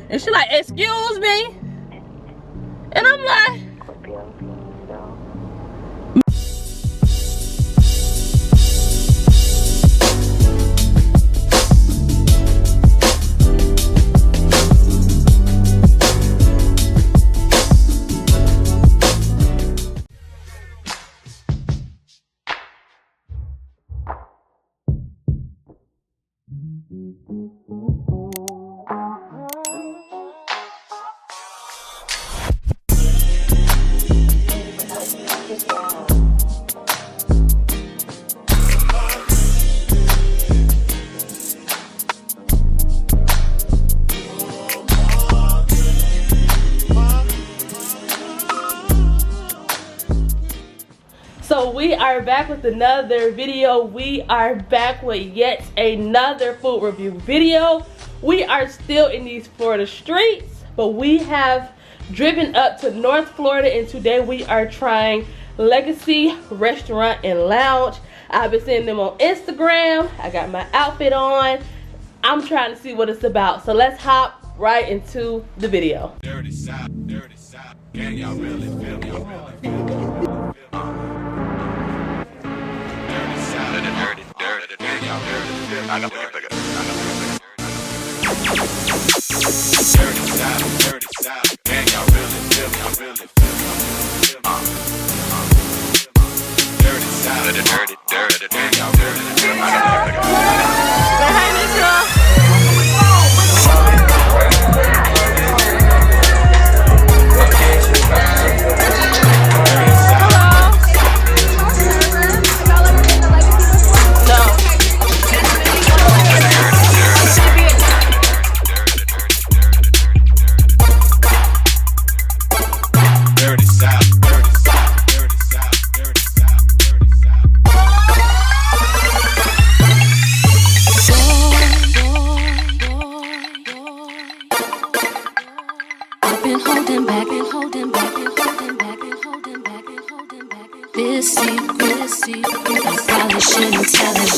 And she like, excuse me? And I'm like, so we are back with another video. We are back with yet another food review video. We are still in these Florida streets, but we have driven up to North Florida, and today we are trying Legacy Restaurant and Lounge. I've been seeing them on Instagram. I got my outfit on. I'm trying to see what it's about. So let's hop right into the video. Dirty South, can y'all really feel me? I got dirty South, can y'all really feel me? Dirty South, can y'all really feel me? This secret, I probably shouldn't tell it.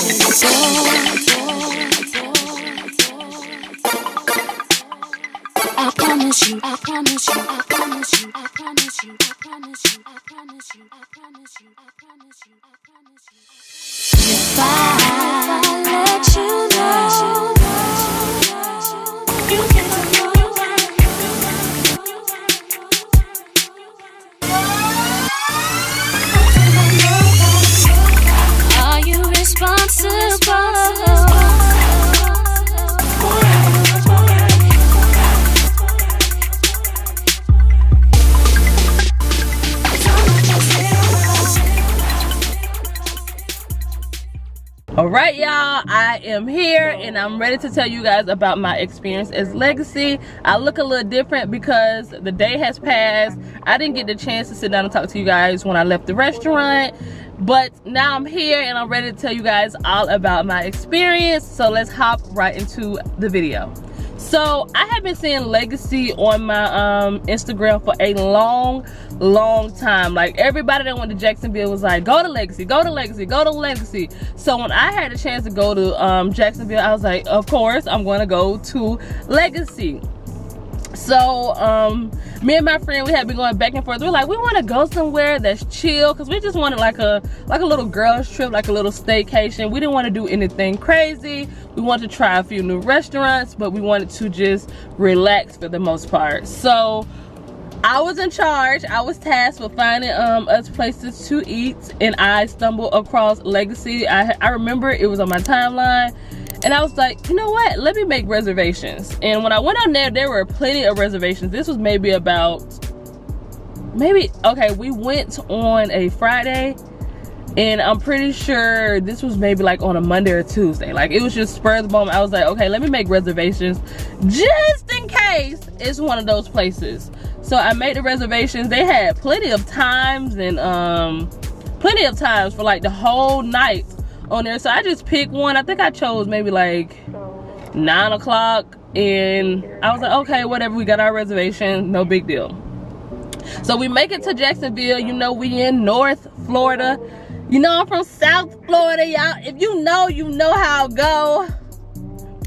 I promise you, I promise you, I promise you, I promise you, I promise you, I promise you, I promise you, I promise you, I promise you. If I let you know, you get to know. Alright y'all, I am here and I'm ready to tell you guys about my experience as Legacy. I look a little different because the day has passed. I didn't get the chance to sit down and talk to you guys when I left the restaurant, but now I'm here and I'm ready to tell you guys all about my experience. So let's hop right into the video. So I have been seeing Legacy on my Instagram for a long time. Like everybody that went to Jacksonville was like, go to Legacy, go to Legacy, go to Legacy. So when I had a chance to go to Jacksonville, I was like, of course I'm going to go to Legacy. So me and my friend, we had been going back and forth. We were like, we want to go somewhere that's chill, because we just wanted like a little girls trip, like a little staycation. We didn't want to do anything crazy. We wanted to try a few new restaurants, but we wanted to just relax for the most part. So I was in charge. I was tasked with finding us places to eat, and I stumbled across Legacy. I remember it was on my timeline. And I was like, you know what? Let me make reservations. And when I went on there, there were plenty of reservations. This was maybe we went on a Friday. And I'm pretty sure this was maybe like on a Monday or Tuesday. Like it was just spur of the moment. I was like, okay, let me make reservations just in case it's one of those places. So I made the reservations. They had plenty of times and for like the whole night on there. So I just picked one. I think I chose maybe like 9 o'clock, and I was like, okay, whatever, we got our reservation, no big deal. So we make it to Jacksonville. You know, we in North Florida. You know, I'm from South Florida, y'all. If you know how I go.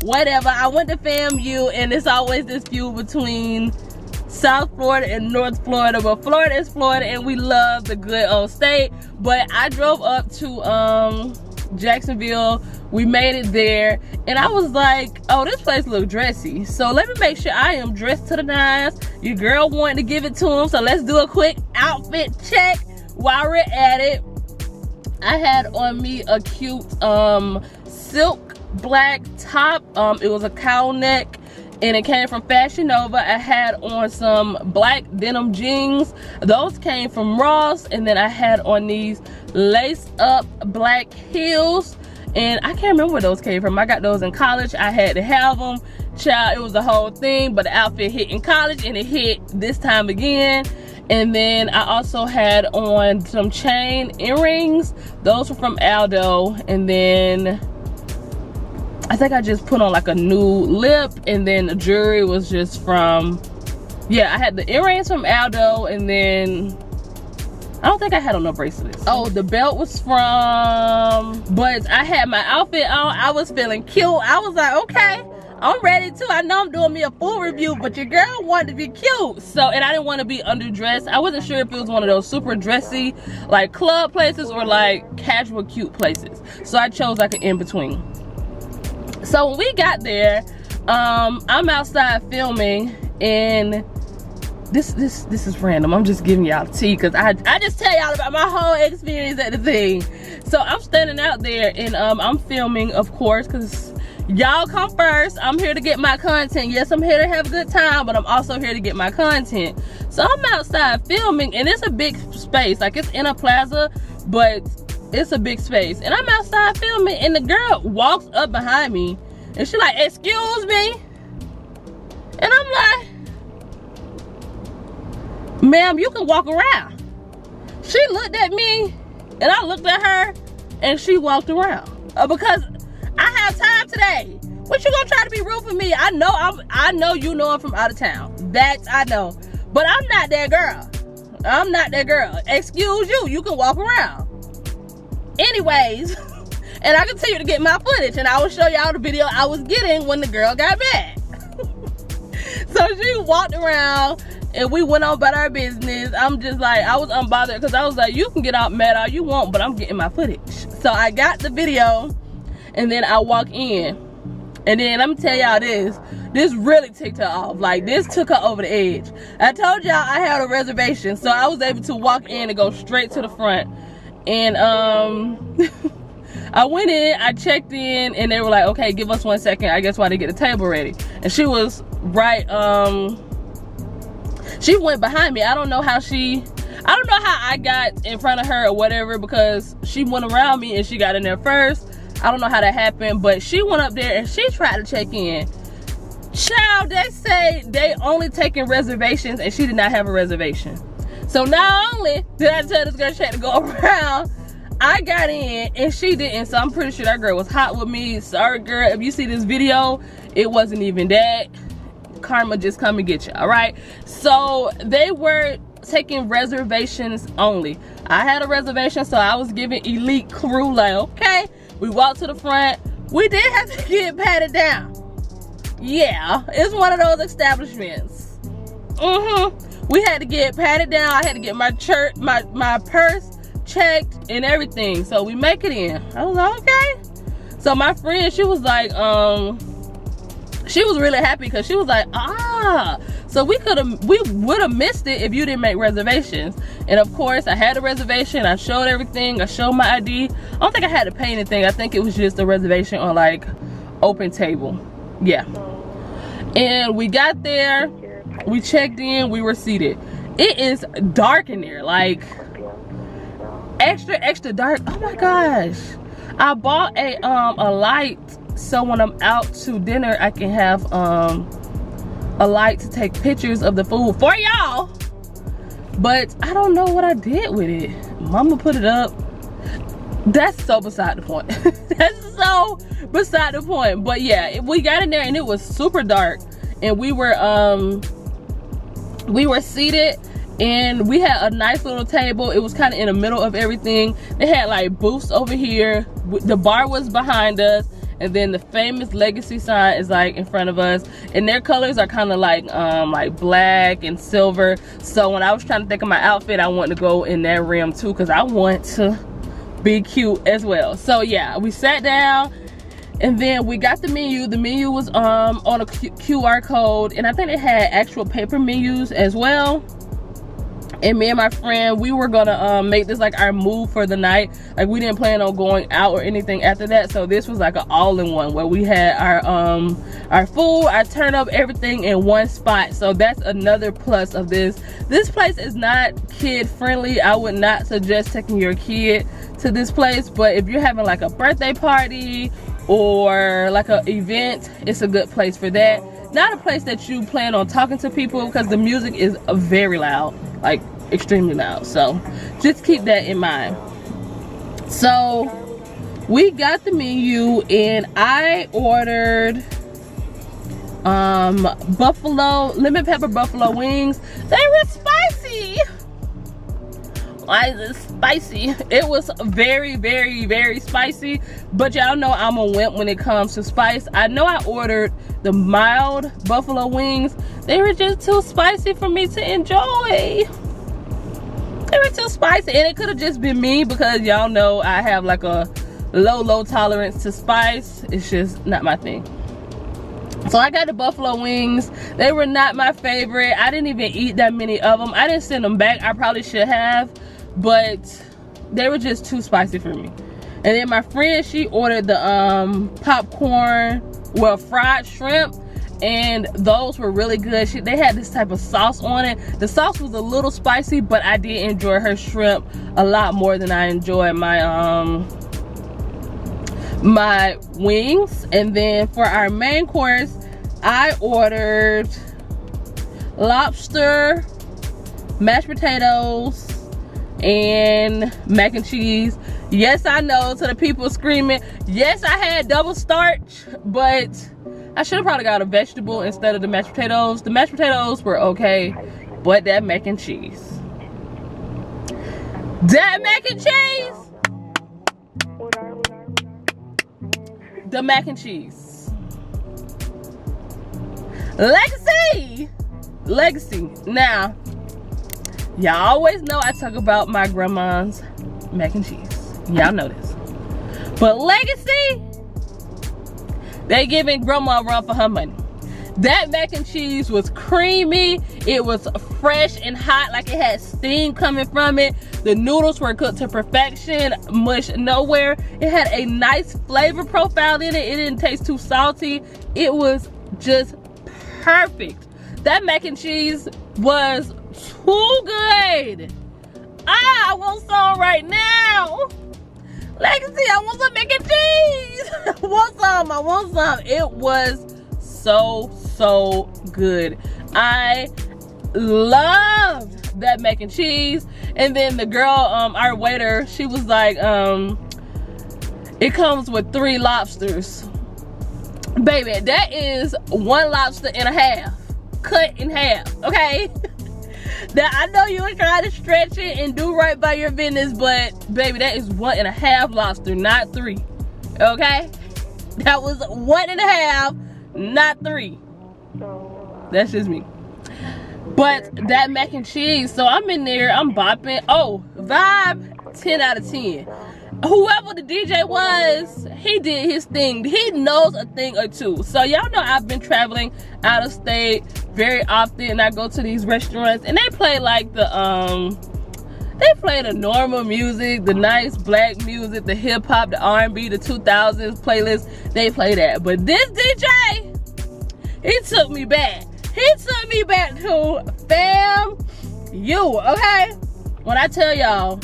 whatever. I went to FAMU, and it's always this feud between South Florida and North Florida, but Florida is Florida, and we love the good old state. But I drove up to Jacksonville. We made it there, and I was like, oh, this place look dressy, so let me make sure I am dressed to the nines. Your girl wanted to give it to him, so let's do a quick outfit check while we're at it. I had on me a cute silk black top. It was a cowl neck, and it came from Fashion Nova. I had on some black denim jeans. Those came from Ross. And then I had on these lace up black heels, and I can't remember where those came from. I got those in college. I had to have them. Child, it was the whole thing, but the outfit hit in college, and it hit this time again. And then I also had on some chain earrings. Those were from Aldo. And then I think I just put on like a new lip, and then the jewelry was just from, yeah, I had the earrings from Aldo, and then I don't think I had on no bracelets. Oh, the belt was from, but I had my outfit on. I was feeling cute. I was like, okay, I'm ready too. I know I'm doing me a full review, but your girl wanted to be cute. So, and I didn't want to be underdressed. I wasn't sure if it was one of those super dressy, like club places, or like casual cute places. So I chose like an in-between. So when we got there, I'm outside filming, and this is random. I'm just giving y'all tea because I just tell y'all about my whole experience at the thing. So I'm standing out there, and I'm filming, of course, because y'all come first. I'm here to get my content. Yes, I'm here to have a good time, but I'm also here to get my content. So I'm outside filming, and it's a big space. Like, it's in a plaza, but it's a big space. And I'm outside filming, and the girl walks up behind me, and she like, excuse me? And I'm like, ma'am, you can walk around. She looked at me, and I looked at her, and she walked around. Because I have time today. What you gonna try to be rude for me? I know you know I'm from out of town. That I know. But I'm not that girl. I'm not that girl. Excuse you, you can walk around. Anyways, and I continue to get my footage, and I will show y'all the video I was getting when the girl got mad. So she walked around, and we went on about our business. I'm just like, I was unbothered, because I was like, you can get out mad all you want, but I'm getting my footage. So I got the video, and then I walk in, and then let me tell y'all this really ticked her off. Like, this took her over the edge. I told y'all I had a reservation, so I was able to walk in and go straight to the front. And I went in, I checked in, and they were like, okay, give us 1 second, I guess, while they get the table ready. And she was right, she went behind me. I don't know how I got in front of her or whatever, because she went around me and she got in there first. I don't know how that happened, but she went up there and she tried to check in. Child, they say they only taking reservations, and she did not have a reservation. So not only did I tell this girl she had to go around, I got in and she didn't. So I'm pretty sure that girl was hot with me. Sorry, girl, if you see this video, it wasn't even that. Karma just come and get you, all right? So they were taking reservations only. I had a reservation, so I was giving elite crew, like, okay. We walked to the front. We did have to get patted down. Yeah, it's one of those establishments. We had to get patted down. I had to get my purse checked and everything. So we make it in. I was like, okay. So my friend, she was like, she was really happy, because she was like, so we would have missed it if you didn't make reservations. And of course, I had a reservation. I showed everything. I showed my ID. I don't think I had to pay anything. I think it was just a reservation on like open table. Yeah. And we got there. We checked in. We were seated. It is dark in there, like extra dark. Oh my gosh. I bought a light, so when I'm out to dinner, I can have a light to take pictures of the food for y'all. But I don't know what I did with it. Mama put it up. That's so beside the point. That's so beside the point. But yeah, we got in there and it was super dark, and we were seated, and we had a nice little table. It was kind of in the middle of everything. They had like booths over here. The bar was behind us, and then the famous Legacy sign is like in front of us, and their colors are kind of like black and silver. So when I was trying to think of my outfit, I wanted to go in that rim too, because I want to be cute as well. So yeah, we sat down and then we got the menu. The menu was on a QR code, and I think it had actual paper menus as well. And me and my friend, we were gonna make this like our move for the night. Like, we didn't plan on going out or anything after that, so this was like an all-in-one where we had our food, our turn up, everything in one spot. So that's another plus of this. This place is not kid friendly. I would not suggest taking your kid to this place, but if you're having like a birthday party or like an event, it's a good place for that. Not a place that you plan on talking to people, because the music is very loud, like extremely loud. So just keep that in mind. So we got the menu, and I ordered lemon pepper buffalo wings. They were spicy. Why is it spicy? It was very, very, very spicy, but y'all know I'm a wimp when it comes to spice. I know I ordered the mild buffalo wings. They were just too spicy for me to enjoy. They were too spicy, and it could have just been me, because y'all know I have like a low tolerance to spice. It's just not my thing. So I got the buffalo wings. They were not my favorite. I didn't even eat that many of them. I didn't send them back. I probably should have, but they were just too spicy for me. And then my friend, she ordered the popcorn, well, fried shrimp, and those were really good. They had this type of sauce on it. The sauce was a little spicy, but I did enjoy her shrimp a lot more than I enjoyed my my wings. And then for our main course, I ordered lobster, mashed potatoes, and mac and cheese. Yes, I know, to the people screaming, yes, I had double starch, but I should have probably got a vegetable instead of the mashed potatoes. The mashed potatoes were okay, but that mac and cheese, the mac and cheese, Legacy. Now, y'all always know I talk about my grandma's mac and cheese. Y'all know this. But Legacy, they giving grandma a run for her money. That mac and cheese was creamy. It was fresh and hot, like it had steam coming from it. The noodles were cooked to perfection, mush nowhere. It had a nice flavor profile in it. It didn't taste too salty. It was just perfect. That mac and cheese was too good. I want some right now. Legacy, I want some mac and cheese. I want some. It was so good. I loved that mac and cheese. And then the girl, our waiter, she was like, it comes with 3 lobsters. Baby, that is 1 lobster and a half, cut in half, okay? Now, I know you were trying to stretch it and do right by your business, but baby, that is 1.5 lobster, not 3, okay? That was 1.5, not 3. That's just me. But that mac and cheese, so I'm in there, I'm bopping. Oh, vibe, 10 out of 10. Whoever the DJ was, he did his thing. He knows a thing or two. So y'all know I've been traveling out of state very often, and I go to these restaurants and they play like the normal music, the nice black music, the hip hop, the R&B, the 2000s playlist. They play that. But this DJ, he took me back. He took me back to okay? When I tell y'all,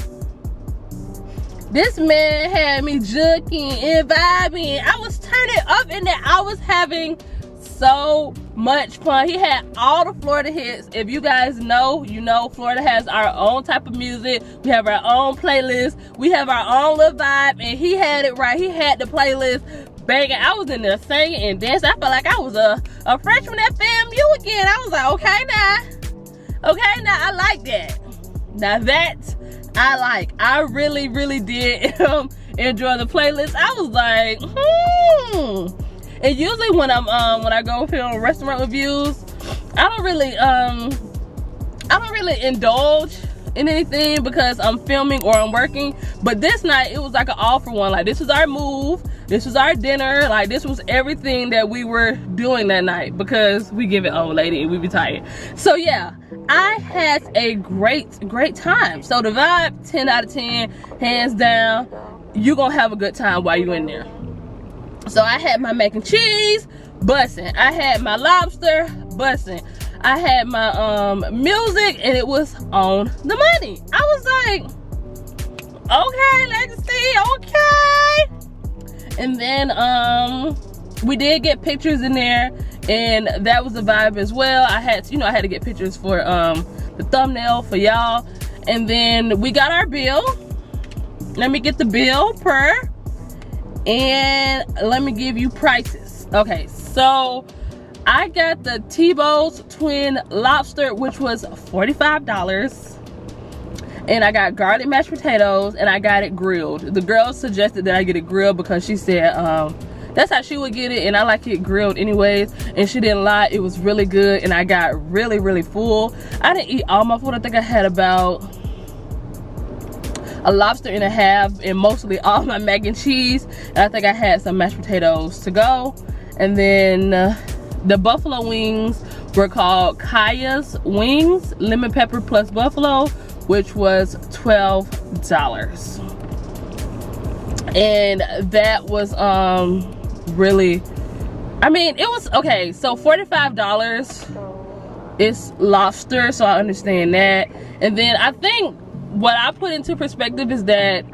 this man had me juking and vibing. I was turning up in there. I was having so much fun. He had all the Florida hits. If you guys know, you know Florida has our own type of music. We have our own playlist. We have our own little vibe, and he had it right. He had the playlist banging. I was in there singing and dancing. I felt like I was a freshman at FAMU again. I was like, okay now, I like that. Now that I like. I really did enjoy the playlist. I was like, And usually when when I go film restaurant reviews, I don't really indulge in anything because I'm filming or I'm working. But this night it was like an all for one. Like, this was our move, this was our dinner, like this was everything that we were doing that night because we give it old lady and we be tired. So yeah, I had a great time. So the vibe, 10 out of 10, hands down. You're gonna have a good time while you're in there. So I had my mac and cheese bussin', I had my lobster bussin', I had my music, and it was on the money. I was like, okay, Legacy, okay. And then we did get pictures in there, and that was the vibe as well. I had to get pictures for the thumbnail for y'all. And then we got our bill. Let me get the bill and let me give you prices. Okay, so I got the T-Bow's twin lobster, which was $45. And I got garlic mashed potatoes, and I got it grilled. The girl suggested that I get it grilled because she said that's how she would get it, and I like it grilled anyways. And she didn't lie, it was really good, and I got really full. I didn't eat all my food. I think I had about a lobster and a half, and mostly all my mac and cheese. And I think I had some mashed potatoes to go. And then the buffalo wings were called Kaya's Wings, lemon pepper plus buffalo, which was $12. And that was really, I mean, it was okay. So $45 is lobster, so I understand that. And then I think what I put into perspective is that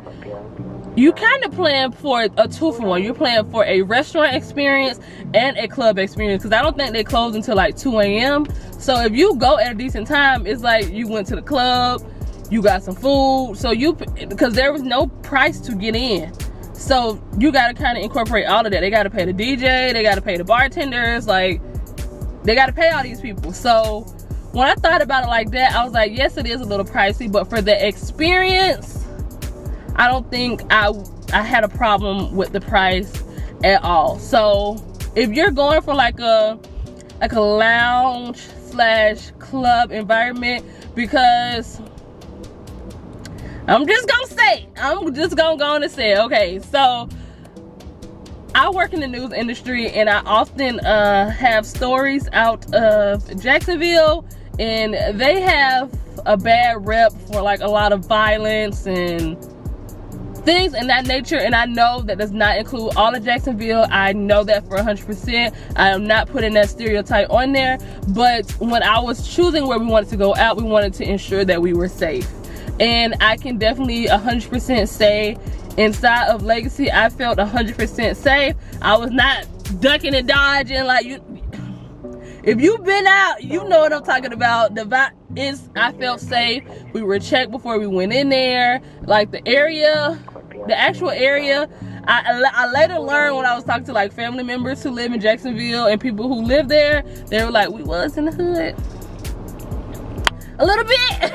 you kind of plan for a 2-for-1. You're planning for a restaurant experience and a club experience, because I don't think they close until like 2 a.m. So if you go at a decent time, it's like you went to the club, you got some food, so because there was no price to get in. So you got to kind of incorporate all of that. They got to pay the DJ, they got to pay the bartenders, like they got to pay all these people. So when I thought about it like that, I was like, yes, it is a little pricey, but for the experience, I don't think I had a problem with the price at all. So if you're going for like a lounge / club environment, because I'm just gonna go on and say, okay, so I work in the news industry, and I often have stories out of Jacksonville, and they have a bad rep for like a lot of violence and things in that nature. And I know that does not include all of Jacksonville. I know that for 100%. I am not putting that stereotype on there, but when I was choosing where we wanted to go out, we wanted to ensure that we were safe. And I can definitely 100% say inside of Legacy, I felt 100% safe. I was not ducking and dodging like you. If you've been out, you know what I'm talking about. The vibe is, I felt safe. We were checked before we went in there. Like the area, the actual area, I later learned when I was talking to like family members who live in Jacksonville and people who live there, they were like, we was in the hood a little bit.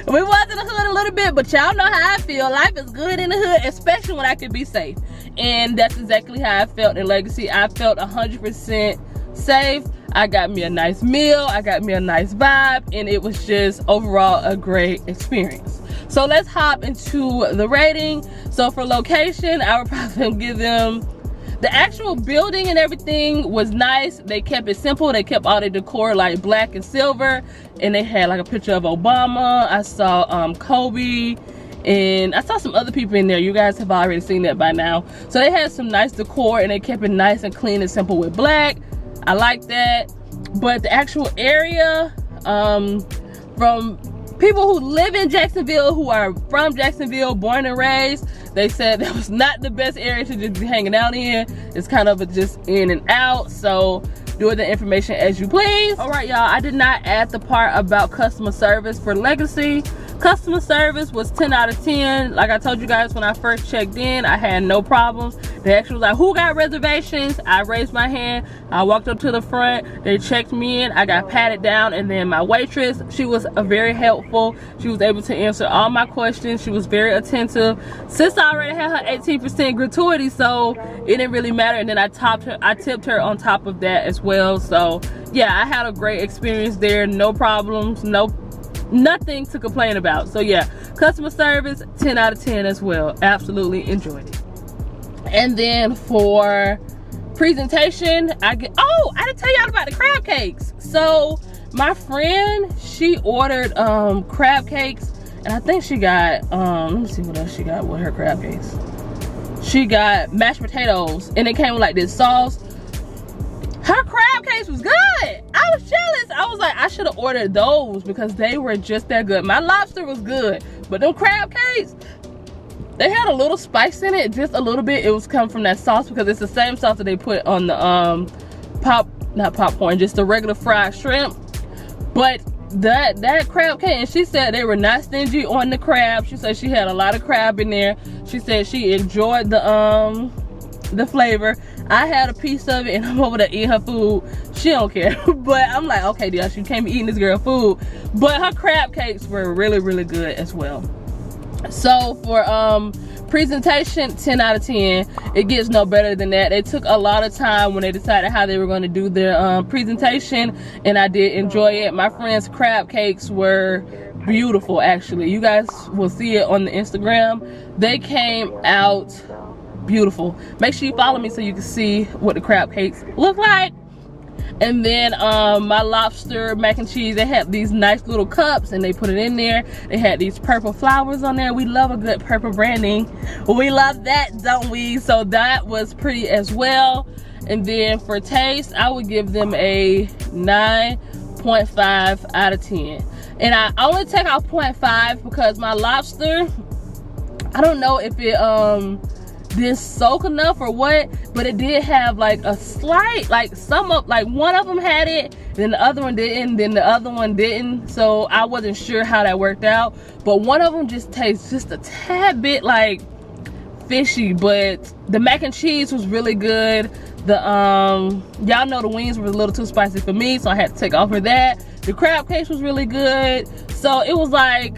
We was in the hood a little bit, but y'all know how I feel. Life is good in the hood, especially when I can be safe. And that's exactly how I felt in Legacy. I felt 100% safe. I got me a nice meal, I got me a nice vibe, and it was just overall a great experience. So let's hop into the rating. So for location, I would probably give them, the actual building and everything was nice. They kept it simple. They kept all the decor like black and silver, and they had like a picture of Obama. I saw Kobe, and I saw some other people in there. You guys have already seen that by now. So they had some nice decor, and they kept it nice and clean and simple with black. I like that. But the actual area, from people who live in Jacksonville, who are from Jacksonville, born and raised, they said that was not the best area to just be hanging out in. It's kind of just in and out, so do the information as you please. All right, y'all, I did not add the part about customer service for Legacy Customer service was 10 out of 10. Like I told you guys when I first checked in, I had no problems. They actually was like, who got reservations? I raised my hand. I walked up to the front. They checked me in. I got patted down, and then my waitress, she was very helpful. She was able to answer all my questions. She was very attentive. Since I already had her 18% gratuity, so it didn't really matter. And then I tipped her on top of that as well. So yeah, I had a great experience there. No problems, nothing to complain about. So yeah, customer service 10 out of 10 as well. Absolutely enjoyed it. And then for presentation, I didn't tell y'all about the crab cakes. So my friend, she ordered crab cakes, and I think she got let me see what else she got with her crab cakes. She got mashed potatoes, and it came with like this sauce. Her crab cakes was good. I was jealous. I was like, I should have ordered those because they were just that good. My lobster was good, but them crab cakes, they had a little spice in it, just a little bit. It was coming from that sauce because it's the same sauce that they put on the not popcorn, just the regular fried shrimp. But that crab cake, and she said they were not stingy on the crab. She said she had a lot of crab in there. She said she enjoyed the flavor. I had a piece of it, and I'm over there eating her food. She don't care. But I'm like, okay, Diasha, you can't be eating this girl food. But her crab cakes were really, really good as well. So for presentation, 10 out of 10. It gets no better than that. They took a lot of time when they decided how they were going to do their presentation, and I did enjoy it. My friend's crab cakes were beautiful, actually. You guys will see it on the Instagram. They came out beautiful. Make sure you follow me so you can see what the crab cakes look like. And then my lobster mac and cheese, they had these nice little cups and they put it in there. They had these purple flowers on there. We love a good purple branding. We love that, don't we? So that was pretty as well. And then for taste, I would give them a 9.5 out of 10. And I only take out 0.5 because my lobster, I don't know if it didn't soak enough or what, but it did have like a slight, like one of them had it, then the other one didn't, then the other one didn't. So I wasn't sure how that worked out, but one of them just tastes just a tad bit like fishy. But the mac and cheese was really good. The y'all know the wings were a little too spicy for me, so I had to take off for that. The crab cakes was really good. So it was like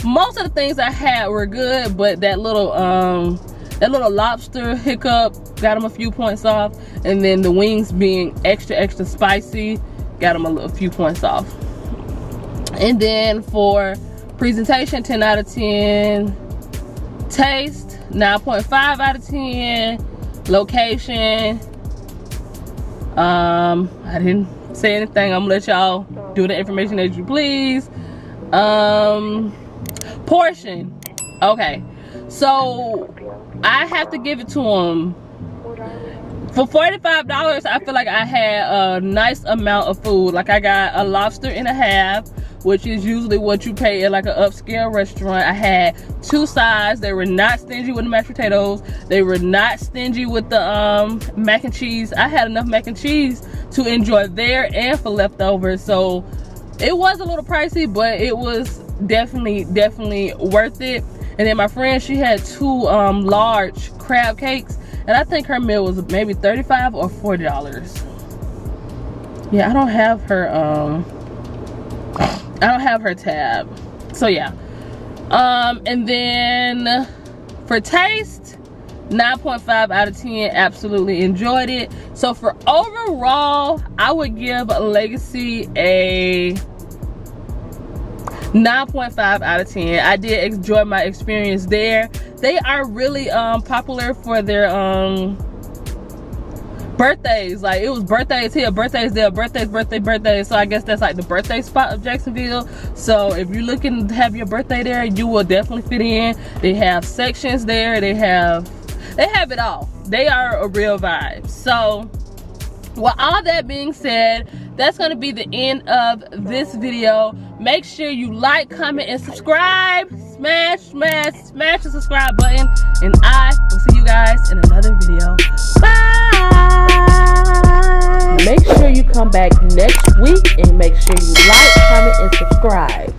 most of the things I had were good, but that little lobster hiccup got them a few points off, and then the wings being extra spicy got them a few points off. And then for presentation, 10 out of 10. Taste, 9.5 out of 10. Location, I didn't say anything. I'm gonna let y'all do the information as you please. Portion, okay, so I have to give it to them. For $45, I feel like I had a nice amount of food. Like I got a lobster and a half, which is usually what you pay at like an upscale restaurant. I had 2 sides. They were not stingy with the mashed potatoes. They were not stingy with the mac and cheese. I had enough mac and cheese to enjoy there and for leftovers. So it was a little pricey, but it was definitely worth it. And then my friend, she had 2 large crab cakes, and I think her meal was maybe $35 or $40. Yeah, I don't have her tab. So yeah. And then for taste, 9.5 out of 10. Absolutely enjoyed it. So for overall, I would give Legacy a 9.5 out of 10. I did enjoy my experience there. They are really popular for their birthdays. Like it was birthdays here, birthdays there, birthdays. So I guess that's like the birthday spot of Jacksonville. So if you're looking to have your birthday there, you will definitely fit in. They have sections there. They have it all. They are a real vibe. So with all that being said, that's going to be the end of this video. Make sure you like, comment, and subscribe. Smash the subscribe button, and I will see you guys in another video. Bye. Make sure you come back next week and make sure you like, comment, and subscribe.